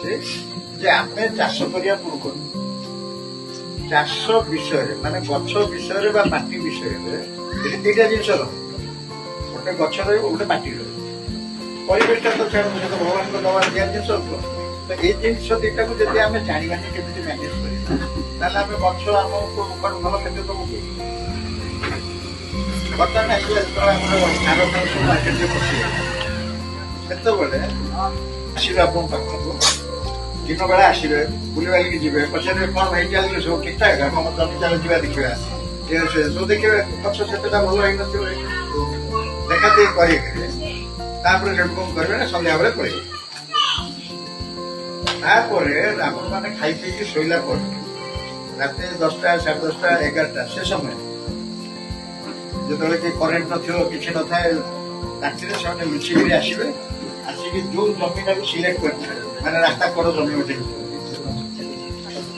ଅଛି ଯେ ଆମେ ଚାଷ କରିବା ପୂର୍ବରୁ ଚାଷ ବିଷୟରେ ମାନେ ଗଛ ବିଷୟରେ ବା ମାଟି ବିଷୟରେ ଦିଟା ଜିନିଷ ରହିବ। ଗୋଟେ ଗଛ ରହିବ, ଗୋଟେ ମାଟି ରହିବ। ପରିବେଶଟା ତ ଛାଡନ୍ତୁ, ଭଗବାନଙ୍କ ଦବା ଦିଆ ଜିନିଷ। ତ ଏଇ ଜିନିଷ ଦିଟାକୁ ଯଦି ଆମେ ଜାଣିବାନି କେମିତି ମ୍ୟାନେଜ କରିବା, ତାହେଲେ ଆମେ ଗଛ ଆମକୁ ଭଲ ଖାଦ୍ୟ ଦବୁ। ବର୍ତ୍ତମାନ ଆସିଲା ଯେତେବେଳେ ଆମର ସାର ସବୁ ମାର୍କେଟରେ ପଶିଗଲା, ସେତେବେଳେ ଆସିବେ ଆପଣଙ୍କ ପାଖକୁ, ଦିନ ବେଳା ଆସିବେ, ବୁଲିବାଲିକି ଯିବେ, ପଚାରିବେ କଣ ଭାଇ ଚାଲିଛି ସବୁ ଠିକଠାକ, ଆମ ଜମି ଚାଲ ଯିବା ଦେଖିବା, ସବୁ ଦେଖିବେ ଗଛ ସେତେଟା ଭଲ ହେଇନଥିବ, ଦେଖା ଦେଖି କରିବେ। ତାପରେ ସେଠୁ କଣ କରିବେ ନା ସନ୍ଧ୍ୟାବେଳେ ପଳେଇବେ। ତାପରେ ଆପଣ ମାନେ ଖାଇ ପିଇକି ଶୋଇଲା ପରେ ରାତି 10ଟା, 10:30, 11ଟା ସେ ସମୟ ଯେତେବେଳେ କି କରେଣ୍ଟ ନଥିବ, କିଛି ନଥାଏ, ରାତିରେ ସେମାନେ ଲୁଚିକିରି ଆସିବେ। ଆସିକି ଯୋଉ ଜମିଟାକୁ ସିଲେକ୍ଟ କରିଥିବେ, ମାନେ ରାସ୍ତା କଡ ଜମି ଗୋଟେ,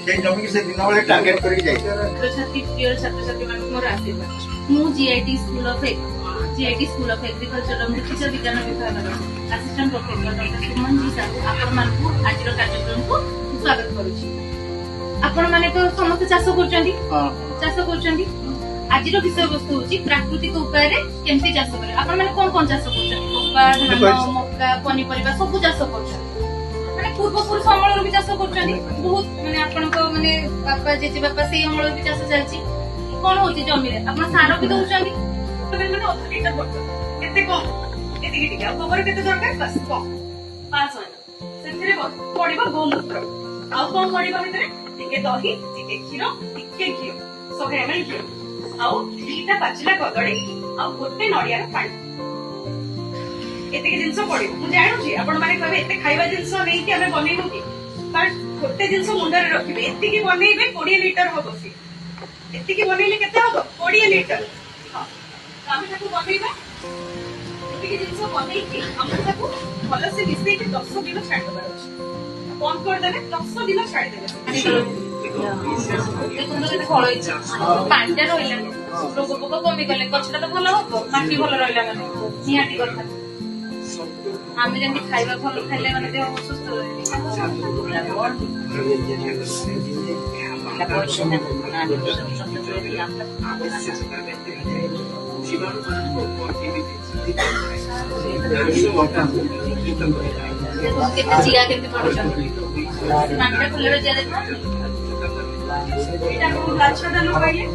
ସେଇ ଜମିକି ସେ ଦିନ ବେଳେ ଟାର୍ଗେଟ କରିକି ଯାଇଥିବେ। ଛାତ୍ରଛାତ୍ରୀ ମାନଙ୍କୁ ମୋର ଆଶୀର୍ବାଦ। ମୁଁ ଜିଆଇଟି ସ୍କୁଲ ଅଫ୍ ଏଗ୍ରିକଲଚର ମୁଖ୍ୟ ବିଜ୍ଞାନ ବିଭାଗର assistant professor doctor Suman G Sahu ଆପଣମାନଙ୍କୁ ଆଜିର କାର୍ଯ୍ୟକ୍ରମକୁ ସ୍ୱାଗତ କରୁଛି। ଆପଣମାନେ ତ ସମସ୍ତେ ଚାଷ କରୁଛନ୍ତି। ଆଜିର ବିଷୟବସ୍ତୁ ହଉଛି ପ୍ରାକୃତିକ ଉପାୟରେ କେମିତି ଚାଷ କରିବେ। ଆପଣମାନେ କଣ କଣ ଚାଷ କରୁଛନ୍ତି? କପା, ଧାନ, ମକା, ପନିପରିବା ସବୁ ଚାଷ କରୁଛନ୍ତି। ମାନେ ପୂର୍ବପୁରୁଷ ଅମଳରୁ ବି ଚାଷ କରୁଛନ୍ତି। ବହୁତ ମାନେ ଆପଣଙ୍କ ମାନେ ବାପା ଜେଜେବାପା ସେଇ ଅମଳରୁ ବି ଚାଷ ଚାଲିଛି। କଣ ହଉଛି ଜମିରେ ଆପଣ ସାର ବି ଦଉଛନ୍ତି, ମାନେ 1/2 ଲିଟର କରୁଛନ୍ତି। କେତେ କମ, ଏତିକି ଟିକେ। ଆଉ ଗୋବର କେତେ ଦରକାର? ବାସ୍ କମ 500 ml। ସେଥିରେ ପଡିବ ଗୋମୂତ୍ର। ଆଉ କଣ ପଡିବ ଭିତରେ? ଟିକେ ଦହି, ଟିକେ କ୍ଷୀର, ଟିକେ ଘିଅ, 100 ml ଘିଅ, ଆଉ 2ଟା ପାଚିଲା କଦଳୀ, ଆଉ ଗୋଟେ ନଡିଆର ପାଣି। ଏତିକି ଜିନିଷ ପଡିବ। ମୁଁ ଜାଣୁଛି ଆପଣ ମାନେ କହିବେ ଏତେ ଖାଇବା ଜିନିଷ ନେଇକି ଆମେ ବନେଇବୁ କି? ବଟ୍ ଗୋଟେ ଜିନିଷ ମୁଣ୍ଡରେ ରଖିବେ, ଏତିକି ବନେଇବେ 20 ଲିଟର ହବ। ସେ ଏତିକି ବନେଇଲେ କେତେ ହବ? 20 ଲିଟର। ଆମେ ତାକୁ ବନେଇବା, ଏତିକି ଜିନିଷ ବନେଇକି ଆମେ ତାକୁ ଭଲସେ ମିଶେଇକି 10 ଦିନ ଛାଡିଦେବାର ଅଛି। ବନ୍ଦ କରିଦେବେ, 10 ଦିନ ଛାଡିଦେବେ। ଦେଖନ୍ତୁ କେତେ ଫଳ ହେଇଛି, ପାଣିଟା ରହିଲାନି, ରୋଗ ପୋକ କମିଗଲେ ଗଛଟା ତ ଭଲ ହବ। ମାଟି ଭଲ ରହିଲା ମାନେ ନିହାତି କଥା। ଆମେ ଯେମିତି ଖାଇବା ଭଲ ଖାଇଲେ ମାନେ ଦେହ ସୁସ୍ଥ ରହିବ। କେତେ ଜିଆ କେମିତି ପଡୁଛନ୍ତି, ମାଟିଟା ଫୁଲରେ ଜିଆ ଦେଖାନ୍ତି। ଏଇଟା ଗାଛ ଦାନ କହିଲେ